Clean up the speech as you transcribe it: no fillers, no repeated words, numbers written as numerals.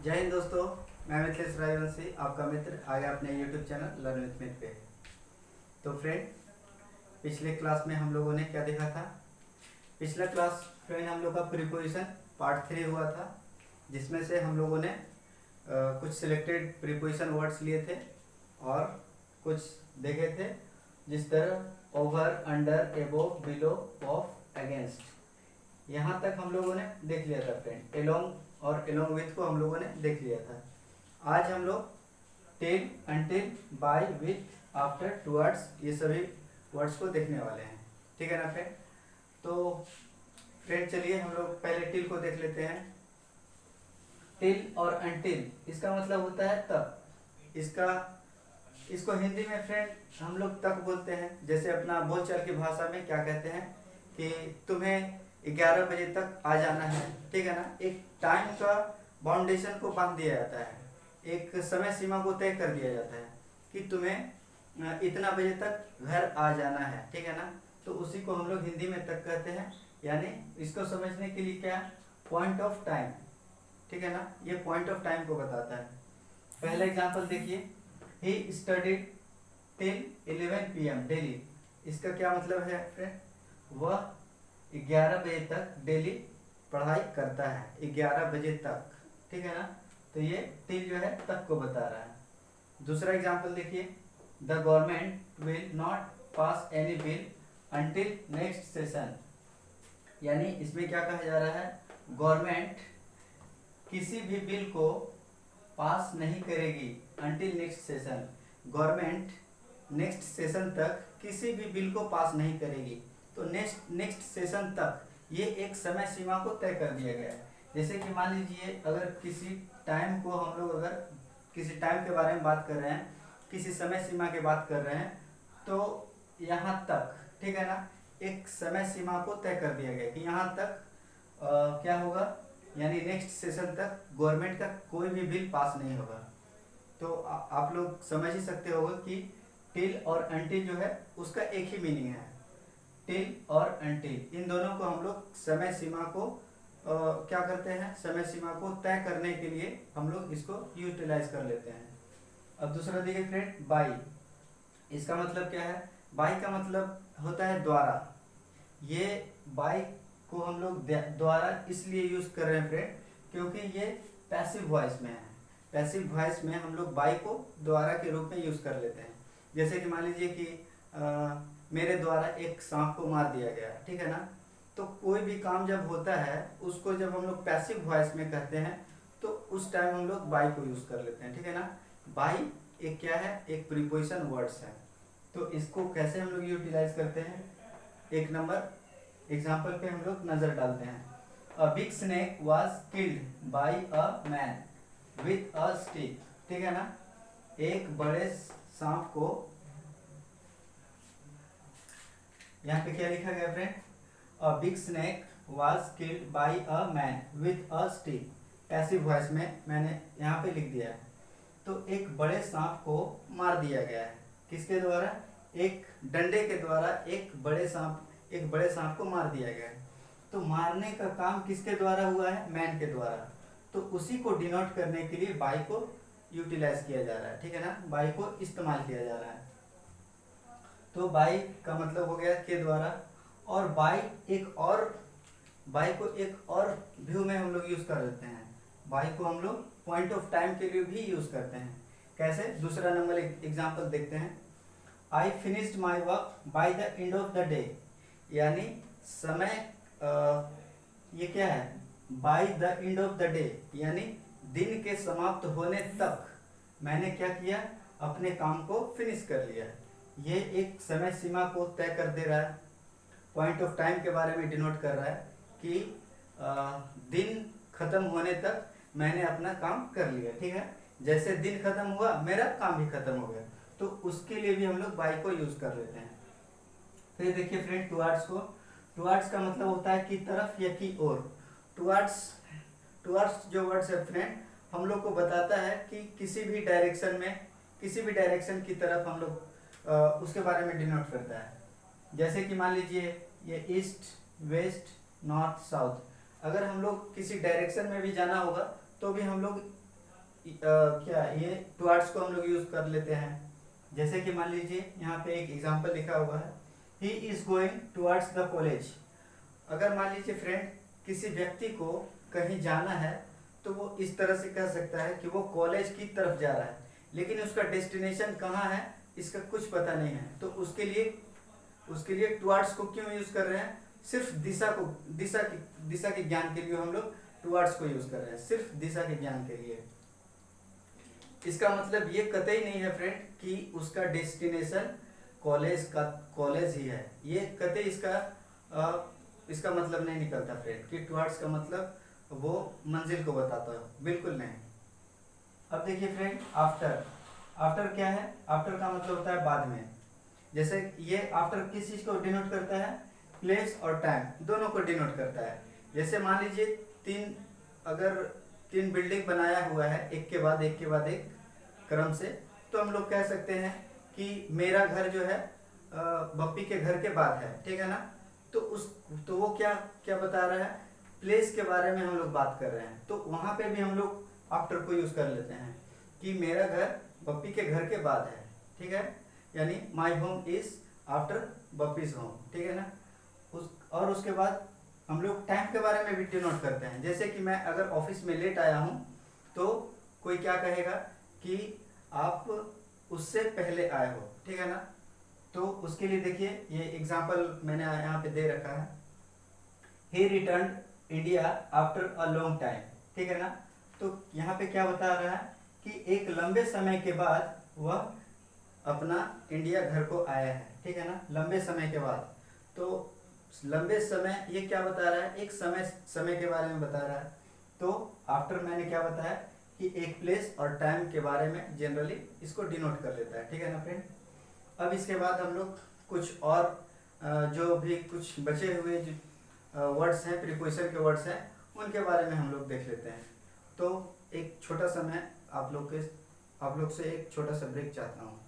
जय हिंद दोस्तों। मैं मिथिलेश राजवंशी आपका मित्र आ गया अपने YouTube channel learn with myth पे। तो फ्रेंड, पिछले क्लास में हम लोगों ने क्या देखा था? पिछला क्लास फ्रेंड हम लोग का प्रीपोजिशन पार्ट 3 हुआ था, जिसमें से हम लोगों ने कुछ सिलेक्टेड प्रीपोजिशन वर्ड्स लिए थे और कुछ देखे थे, जिस तरह over, under, above, below, of, against. यहाँ तक हम लोगों ने देख लिया था फ्रेंड। एलोंग और एलोंग विथ को हम लोगों ने देख लिया था। आज हम लोग till, until, by, with, after, towards, ये सभी वर्ड्स को देखने वाले हैं। ठीक है ना फ्रेंड? तो फ्रेंड चलिए हम लोग पहले टिल को देख लेते हैं। टिल और अनटिल इसका मतलब होता है तक। इसको हिंदी में फ्रेंड हम लोग तक बोलते हैं। जैसे अपना बोलचाल की भाषा में क्या कहते हैं कि तुम्हें 11 बजे तक आ जाना है। ठीक है ना? एक टाइम का बाउंडेशन को बांध दिया जाता है, एक समय सीमा को तय कर दिया जाता है कि तुम्हें इतना बजे तक घर आ जाना है। ठीक है ना? तो उसी को हम लोग हिंदी में तक कहते हैं। यानी इसको समझने के लिए क्या, पॉइंट ऑफ टाइम। ठीक है ना? ये पॉइंट ऑफ टाइम को बताता है। पहला एग्जांपल देखिए, he studied till 11 PM daily. इसका क्या मतलब है फ्रेंड? वह 11 बजे तक डेली पढ़ाई करता है, 11 बजे तक। ठीक है ना? तो ये टिल जो है तक को बता रहा है। दूसरा एग्जांपल देखिए, the government will not pass any bill until next session. यानी इसमें क्या कहा जा रहा है, गवर्नमेंट किसी भी बिल को पास नहीं करेगी until next session. Government next session तक किसी भी बिल को पास नहीं करेगी। तो नेक्स्ट सेशन तक ये एक समय सीमा को तय कर दिया गया है। जैसे कि मान लीजिए, अगर किसी टाइम को हम लोग अगर किसी टाइम के बारे में बात कर रहे हैं, किसी समय सीमा की बात कर रहे हैं, तो यहाँ तक, ठीक है ना, एक समय सीमा को तय कर दिया गया कि यहाँ तक क्या होगा, यानी नेक्स्ट सेशन तक गवर्नमेंट का कोई भी बिल पास नहीं होगा। तो आप लोग समझ ही सकते होगा कि टिल और अनटिल जो है उसका एक ही मीनिंग है। टिल और अनटिल इन दोनों को हम लोग समय सीमा को क्या करते हैं, समय सीमा को तय करने के लिए हम लोग इसको यूटिलाइज कर लेते हैं। अब दूसरा देखिए फ्रेंड, बाई। इसका मतलब क्या है? बाई का मतलब होता है द्वारा। ये बाई को हम लोग द्वारा इसलिए यूज कर रहे हैं फ्रेंड, क्योंकि ये पैसिव वॉइस में है। पैसिव वॉइस में हम लोग बाई को द्वारा के रूप में यूज कर लेते हैं। जैसे कि मान लीजिए कि मेरे द्वारा एक सांप को मार दिया गया। ठीक है ना? तो कोई भी काम जब होता है उसको जब हम लोग पैसिव वॉइस में कहते हैं तो उस टाइम हम लोग बाई को यूज कर लेते हैं। ठीक है ना? बाई एक क्या है, एक प्रीपोजिशन वर्ड्स है। तो इसको कैसे हम लोग यूटिलाइज करते हैं, एक नंबर एग्जाम्पल पे हम लोग नजर डालते हैं। A big snake was killed by a man with a stick. ठीक है ना? एक बड़े सांप को, यहाँ पे क्या लिखा गया friend? A big snake was killed by a man with a stick. Passive voice में मैंने यहाँ पे लिख दिया है। तो एक बड़े सांप को मार दिया गया है, किसके द्वारा? एक डंडे के द्वारा एक बड़े सांप को मार दिया गया है। तो मारने का काम किसके द्वारा हुआ है? मैन के द्वारा। तो उसी को डिनोट करने के लिए बाई को यूटिलाइज किया जा रहा है। ठीक है ना? बाई को इस्तेमाल किया जा रहा है। तो बाई का मतलब हो गया के द्वारा। और बाई को एक और व्यू में हम लोग यूज कर देते हैं। बाई को हम लोग पॉइंट ऑफ टाइम के लिए भी यूज करते हैं। कैसे? दूसरा नंबर एग्जांपल देखते हैं। I finished my work by the end of the day. यानी समय ये क्या है? By the end of the day, यानी दिन के समाप्त होने तक मैंने क्या किया, अपने काम को फिनिश कर लिया। ये एक समय सीमा को तय कर दे रहा है, पॉइंट ऑफ टाइम के बारे में डिनोट कर रहा है कि दिन खत्म होने तक मैंने अपना काम कर लिया। ठीक है? जैसे दिन खत्म हुआ मेरा काम भी खत्म हो गया। तो उसके लिए भी हम लोग बाई को यूज कर लेते हैं। फिर देखिए फ्रेंड, टुवर्ड्स को। टुवर्ड्स का मतलब होता है की तरफ या की ओर। टुवर्ड्स जो वर्ड्स है फ्रेंड, हम लोग को बताता है कि किसी भी डायरेक्शन की तरफ हम लोग उसके बारे में डिनोट करता है। जैसे कि मान लीजिए ये ईस्ट, वेस्ट, नॉर्थ, साउथ। अगर हम लोग किसी डायरेक्शन में भी जाना होगा तो भी हम लोग क्या ये टुवर्ड्स को हम लोग यूज कर लेते हैं। जैसे कि मान लीजिए यहाँ पे एक एग्जांपल लिखा हुआ है, he is going towards the college. अगर मान लीजिए फ्रेंड किसी व्यक्ति को कहीं जाना है तो वो इस तरह से कह सकता है कि वो कॉलेज की तरफ जा रहा है, लेकिन उसका डेस्टिनेशन कहाँ है इसका कुछ पता नहीं है। तो उसके लिए टुवर्ड्स को क्यों यूज कर रहे हैं? सिर्फ दिशा के ज्ञान के लिए हम लोग टुवर्ड्स को यूज कर रहे हैं, सिर्फ दिशा के ज्ञान के लिए। इसका मतलब ये कतई नहीं है फ्रेंड कि उसका डेस्टिनेशन कॉलेज ही है। ये कतई इसका मतलब नहीं निकलता फ्रेंड कि टुवर्ड्स का मतलब वो मंजिल को बताता है, बिल्कुल नहीं। अब देखिए फ्रेंड, आफ्टर क्या है? आफ्टर का मतलब होता है बाद में। जैसे ये आफ्टर किस चीज को डिनोट करता है? प्लेस और टाइम दोनों को डिनोट करता है। जैसे मान लीजिए अगर तीन बिल्डिंग बनाया हुआ है एक के बाद एक क्रम से, तो हम लोग कह सकते हैं कि मेरा घर जो है बप्पी के घर के बाद है, ठीक है ना। तो वो क्या बता रहा है? प्लेस के बारे में हम लोग बात कर रहे हैं, तो वहां पे भी हम लोग आफ्टर को यूज कर लेते हैं कि मेरा घर बप्पी के घर के बाद है, ठीक है। यानी my home is after Bappi's home, ठीक है ना। और उसके बाद हम लोग टाइम के बारे में भी डिनोट करते हैं। जैसे कि मैं अगर ऑफिस में लेट आया हूँ तो कोई क्या कहेगा कि आप उससे पहले आए हो, ठीक है ना। तो उसके लिए देखिए ये एग्जांपल मैंने यहाँ पे दे रखा है, he return India after a long time, ठीक है ना। तो यहाँ पे क्या बता रहा है कि एक लंबे समय के बाद वह अपना इंडिया घर को आया है, ठीक है ना, लंबे समय के बाद। तो लंबे समय ये क्या बता रहा है? एक समय के बारे में बता रहा है। तो आफ्टर मैंने क्या बताया कि एक प्लेस और टाइम के बारे में जनरली इसको डिनोट कर लेता है, ठीक है ना फ्रेंड। अब इसके बाद हम लोग कुछ और जो भी कुछ बचे हुए जो वर्ड्स हैं, प्रीपोजिशन के वर्ड्स हैं, उनके बारे में हम लोग देख लेते हैं। तो एक छोटा सा मैं आप लोग से एक छोटा सा ब्रेक चाहता हूँ।